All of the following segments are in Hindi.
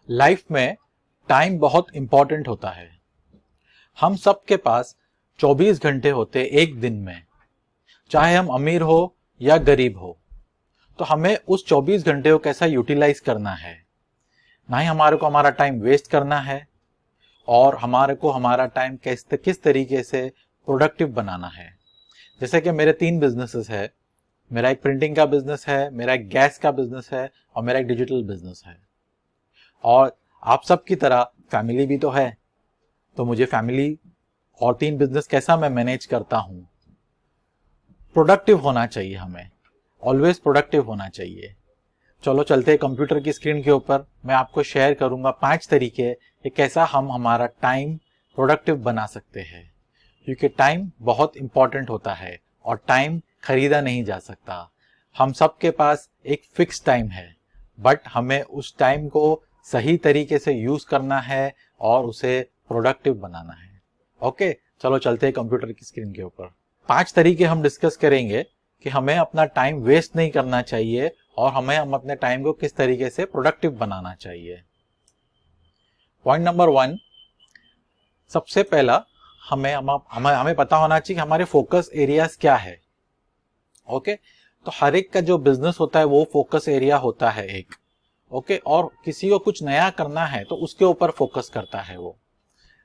लाइफ में टाइम बहुत इंपॉर्टेंट होता है। हम सब के पास 24 घंटे होते एक दिन में, चाहे हम अमीर हो या गरीब हो। तो हमें उस 24 घंटे को कैसा यूटिलाइज करना है, ना ही हमारे को हमारा टाइम वेस्ट करना है और हमारे को हमारा टाइम किस तरीके से प्रोडक्टिव बनाना है। जैसे कि मेरे 3 बिजनेसेस है। मेरा एक प्रिंटिंग का बिजनेस है, मेरा एक गैस का बिजनेस है और मेरा एक डिजिटल बिजनेस है। और आप सब की तरह फैमिली भी तो है। तो मुझे फैमिली और 3 बिजनेस कैसा मैं मैनेज करता हूं। प्रोडक्टिव होना चाहिए, हमें ऑलवेज प्रोडक्टिव होना चाहिए। चलो चलते हैं कंप्यूटर की स्क्रीन के ऊपर। मैं आपको शेयर करूंगा 5 तरीके कि कैसा हम हमारा टाइम प्रोडक्टिव बना सकते हैं, क्योंकि टाइम बहुत इंपॉर्टेंट होता है और टाइम खरीदा नहीं जा सकता। हम सब के पास एक फिक्स टाइम है, बट हमें उस टाइम को सही तरीके से यूज करना है और उसे प्रोडक्टिव बनाना है। ओके, चलो चलते हैं कंप्यूटर की स्क्रीन के ऊपर। 5 तरीके हम डिस्कस करेंगे कि हमें अपना टाइम वेस्ट नहीं करना चाहिए और हम अपने टाइम को किस तरीके से प्रोडक्टिव बनाना चाहिए। पॉइंट नंबर 1, सबसे पहला हमें पता होना चाहिए कि हमारे फोकस एरियाज क्या है। ओके, तो हर एक का जो बिजनेस होता है वो फोकस एरिया होता है एक। ओके, और किसी को कुछ नया करना है तो उसके ऊपर फोकस करता है वो।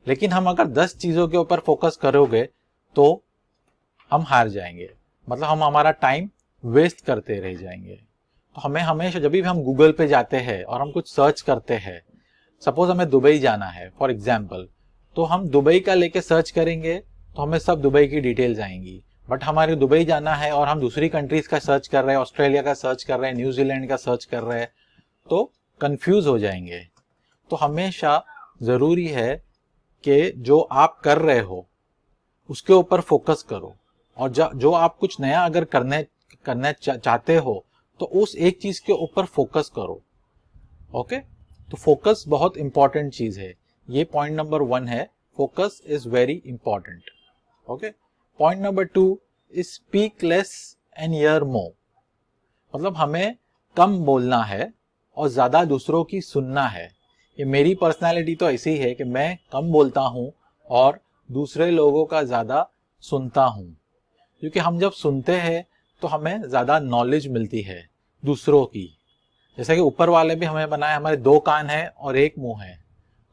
लेकिन हम अगर 10 चीजों के ऊपर फोकस करोगे तो हम हार जाएंगे, मतलब हम हमारा टाइम वेस्ट करते रह जाएंगे। तो हमें हमेशा जब भी हम गूगल पे जाते हैं और हम कुछ सर्च करते हैं, सपोज हमें दुबई जाना है फॉर एग्जाम्पल, तो हम दुबई का लेके सर्च करेंगे तो हमें सब दुबई की डिटेल्स आएंगी। बट हमारे दुबई जाना है और हम दूसरी कंट्रीज का सर्च कर रहे हैं, ऑस्ट्रेलिया का सर्च कर रहे हैं, न्यूजीलैंड का सर्च कर रहे हैं, तो कंफ्यूज हो जाएंगे। तो हमेशा जरूरी है कि जो आप कर रहे हो उसके ऊपर फोकस करो, और जो आप कुछ नया अगर करने चाहते हो तो उस एक चीज के ऊपर फोकस करो। ओके, तो फोकस बहुत इंपॉर्टेंट चीज है। ये पॉइंट नंबर 1 है, focus is very important. Okay, point number 2 is speak less and hear more. मतलब हमें कम बोलना है और ज्यादा दूसरों की सुनना है। ये मेरी पर्सनालिटी तो ऐसी है कि मैं कम बोलता हूं और दूसरे लोगों का ज्यादा सुनता हूं, क्योंकि हम जब सुनते हैं तो हमें ज्यादा नॉलेज मिलती है दूसरों की। जैसे कि ऊपर वाले भी हमें बनाए, हमारे 2 कान है और 1 मुंह है,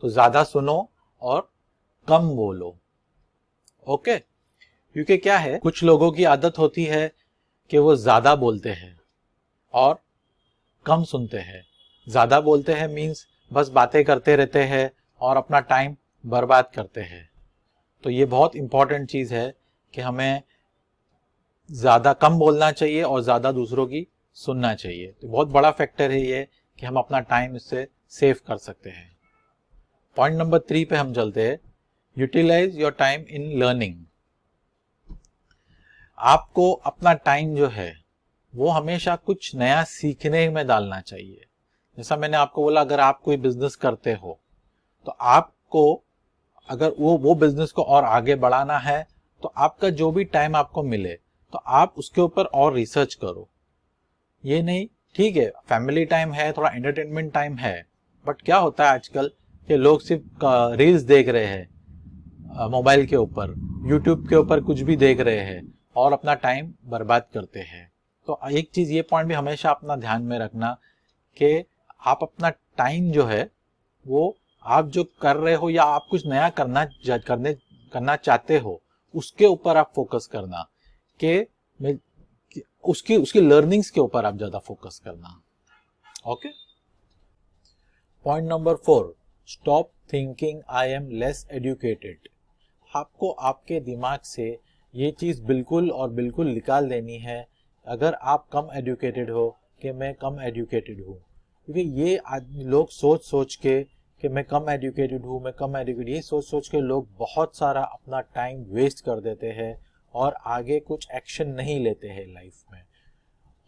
तो ज्यादा सुनो और कम बोलो। ओके, क्योंकि क्या है, कुछ लोगों की आदत होती है कि वो ज्यादा बोलते हैं और कम सुनते हैं। ज्यादा बोलते हैं मीन्स बस बातें करते रहते हैं और अपना टाइम बर्बाद करते हैं। तो ये बहुत इंपॉर्टेंट चीज है कि हमें ज्यादा कम बोलना चाहिए और ज्यादा दूसरों की सुनना चाहिए। तो बहुत बड़ा फैक्टर है ये कि हम अपना टाइम इससे सेव कर सकते हैं। पॉइंट नंबर 3 पे हम चलते हैं, utilize your time in learning. आपको अपना टाइम जो है वो हमेशा कुछ नया सीखने में डालना चाहिए। जैसा मैंने आपको बोला, अगर आप कोई बिजनेस करते हो तो आपको अगर वो बिजनेस को और आगे बढ़ाना है तो आपका जो भी टाइम आपको मिले तो आप उसके ऊपर और रिसर्च करो। ये नहीं, ठीक है फैमिली टाइम है, थोड़ा एंटरटेनमेंट टाइम है, बट क्या होता है आजकल कि लोग सिर्फ रील्स देख रहे हैं मोबाइल के ऊपर, यूट्यूब के ऊपर कुछ भी देख रहे हैं और अपना टाइम बर्बाद करते हैं। तो एक चीज ये पॉइंट भी हमेशा अपना ध्यान में रखना कि आप अपना टाइम जो है वो आप जो कर रहे हो या आप कुछ नया करना चाहते हो उसके ऊपर आप फोकस करना, कि उसकी उसकी लर्निंग्स के ऊपर आप ज्यादा फोकस करना। Okay, point number 4, stop thinking I am less educated. आपको आपके दिमाग से ये चीज बिल्कुल और बिल्कुल निकाल देनी है अगर आप कम एजुकेटेड हो कि मैं कम एजुकेटेड हूँ। क्योंकि ये लोग सोच सोच के कि मैं कम एजुकेटेड हूँ, मैं कम एजुकेटेड, ये सोच सोच के लोग बहुत सारा अपना टाइम वेस्ट कर देते हैं और आगे कुछ एक्शन नहीं लेते हैं लाइफ में।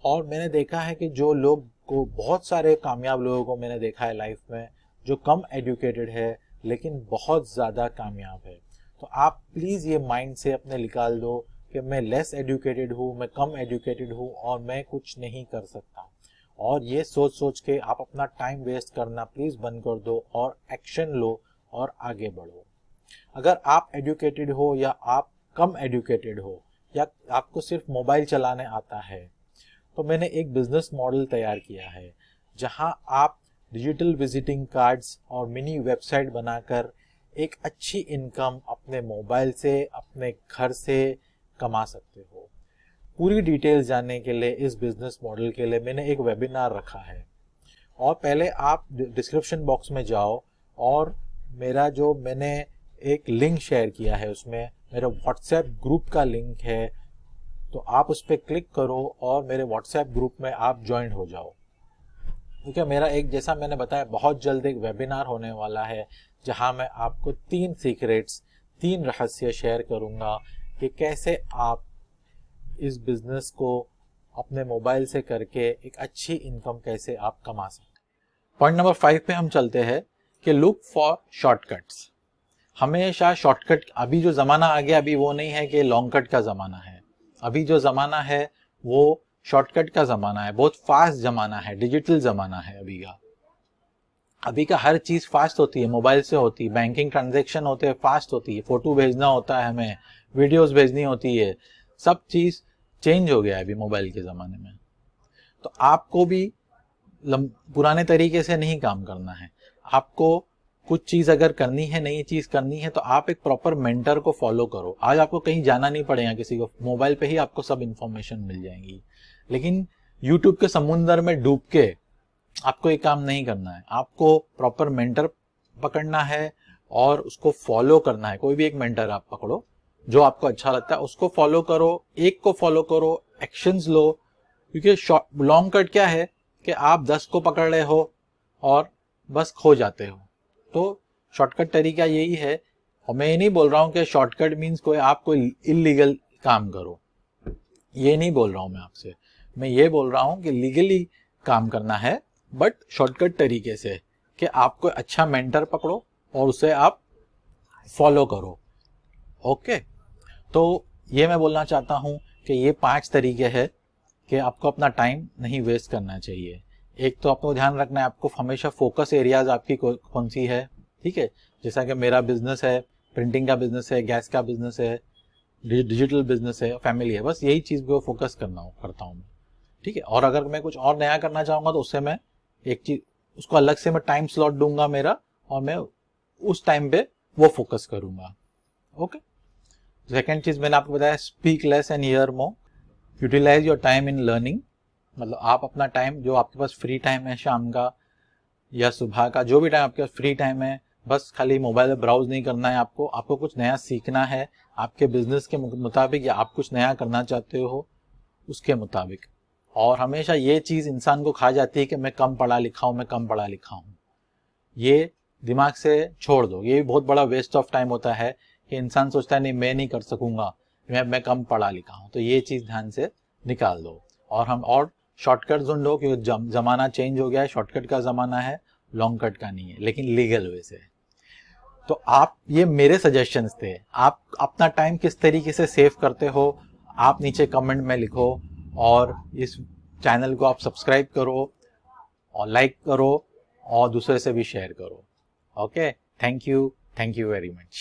और मैंने देखा है कि जो लोग को बहुत सारे कामयाब लोगों को मैंने देखा है लाइफ में जो कम एजुकेटेड है लेकिन बहुत ज़्यादा कामयाब है। तो आप प्लीज़ ये माइंड से अपने निकाल दो कि मैं लेस एजुकेटेड हूँ, मैं कम एजुकेटेड हूँ और मैं कुछ नहीं कर सकता। और ये सोच सोच के आप अपना टाइम वेस्ट करना प्लीज बंद कर दो और एक्शन लो और आगे बढ़ो। अगर आप एजुकेटेड हो या आप कम एजुकेटेड हो या आपको सिर्फ मोबाइल चलाने आता है, तो मैंने एक बिजनेस मॉडल तैयार किया है जहां आप डिजिटल विजिटिंग कार्ड्स और मिनी वेबसाइट बनाकर एक अच्छी इनकम अपने मोबाइल से, अपने घर से कमा सकते हो। पूरी डिटेल्स जानने के लिए इस बिजनेस मॉडल के लिए मैंने एक वेबिनार रखा है, और पहले आप डिस्क्रिप्शन बॉक्स में जाओ और मेरा जो मैंने एक लिंक शेयर किया है उसमें मेरा व्हाट्सएप ग्रुप का लिंक है, तो आप उस पर क्लिक करो और मेरे व्हाट्सएप ग्रुप में आप ज्वाइन हो जाओ। क्योंकि मेरा एक, जैसा मैंने बताया, बहुत जल्द एक वेबिनार होने वाला है जहां मैं आपको 3 सीक्रेट्स, 3 रहस्य शेयर करूंगा कि कैसे आप इस बिजनेस को अपने मोबाइल से करके एक अच्छी इनकम कैसे आप कमा सकते। पॉइंट नंबर 5 पे हम चलते हैं कि लुक फॉर शॉर्टकट्स। हमेशा शॉर्टकट, अभी जो ज़माना आ गया अभी वो नहीं है कि लॉन्ग कट का ज़माना है। अभी जो ज़माना है वो शॉर्टकट का ज़माना है, बहुत फास्ट ज़माना है, डिजिटल ज़माना है अभी का हर चीज़ फास्ट होती है, मोबाइल से होती है, बैंकिंग ट्रांजैक्शन होते हैं फास्ट होती है, फ़ोटो भेजना होता है हमें, वीडियोस भेजनी होती है, सब चीज़ चेंज हो गया है अभी मोबाइल के ज़माने में। तो आपको भी पुराने तरीके से नहीं काम करना है। आपको कुछ चीज़ अगर करनी है, नई चीज़ करनी है, तो आप एक प्रॉपर मेंटर को फॉलो करो। आज आपको कहीं जाना नहीं पड़ेगा किसी को, मोबाइल पे ही आपको सब इन्फॉर्मेशन मिल जाएंगी। लेकिन यूट्यूब के समुंदर में डूब के आपको ये काम नहीं करना है। आपको प्रॉपर मेंटर पकड़ना है और उसको फॉलो करना है। कोई भी एक मेंटर आप पकड़ो जो आपको अच्छा लगता है, उसको फॉलो करो, एक को फॉलो करो, एक्शंस लो। क्योंकि लॉन्ग कट क्या है कि आप 10 को पकड़ रहे हो और बस खो जाते हो। तो शॉर्टकट तरीका यही है। और मैं ये नहीं बोल रहा हूँ कि शॉर्टकट मीन्स आप कोई इलीगल काम करो, ये नहीं बोल रहा हूँ मैं आपसे। मैं ये बोल रहा हूँ कि लीगली काम करना है, बट शॉर्टकट तरीके से, कि आपको अच्छा मेंटर पकड़ो और उसे आप फॉलो करो। ओके, तो ये मैं बोलना चाहता हूँ कि ये 5 तरीके हैं कि आपको अपना टाइम नहीं वेस्ट करना चाहिए। एक तो आपको ध्यान रखना है, आपको हमेशा फोकस एरियाज आपकी कौन सी है, ठीक है। जैसा कि मेरा बिजनेस है, प्रिंटिंग का बिजनेस है, गैस का बिजनेस है, डिजिटल बिजनेस है, फैमिली है, बस यही चीज़ को फोकस करता हूँ मैं, ठीक है। और अगर मैं कुछ और नया करना चाहूँगा तो उससे मैं एक चीज, उसको अलग से मैं टाइम स्लॉट दूंगा मेरा, और मैं उस टाइम पे वो फोकस करूंगा। ओके। सेकेंड चीज मैंने आपको बताया, speak less and hear more. Utilize your time in learning. मतलब आप अपना टाइम, जो आपके पास फ्री टाइम है शाम का या सुबह का, जो भी टाइम आपके पास फ्री टाइम है, बस खाली मोबाइल ब्राउज नहीं करना है आपको कुछ नया सीखना है आपके बिजनेस के मुताबिक, या आप कुछ नया करना चाहते हो उसके मुताबिक। और हमेशा ये चीज़ इंसान को खा जाती है कि मैं कम पढ़ा लिखा हूँ। ये दिमाग से छोड़ दो, ये बहुत बड़ा वेस्ट ऑफ टाइम होता है कि इंसान सोचता है नहीं मैं नहीं कर सकूंगा, मैं कम पढ़ा लिखा हूँ। तो ये चीज़ ध्यान से निकाल दो और शॉर्टकट ढूंढो, क्योंकि ज़माना चेंज हो गया है, शॉर्टकट का ज़माना है, लॉन्ग कट का नहीं है, लेकिन लीगल वे से। तो आप, ये मेरे सजेशंस थे। आप अपना टाइम किस तरीके से सेव करते हो आप नीचे कमेंट में लिखो, और इस चैनल को आप सब्सक्राइब करो और लाइक करो और दूसरे से भी शेयर करो। Okay, thank you very much.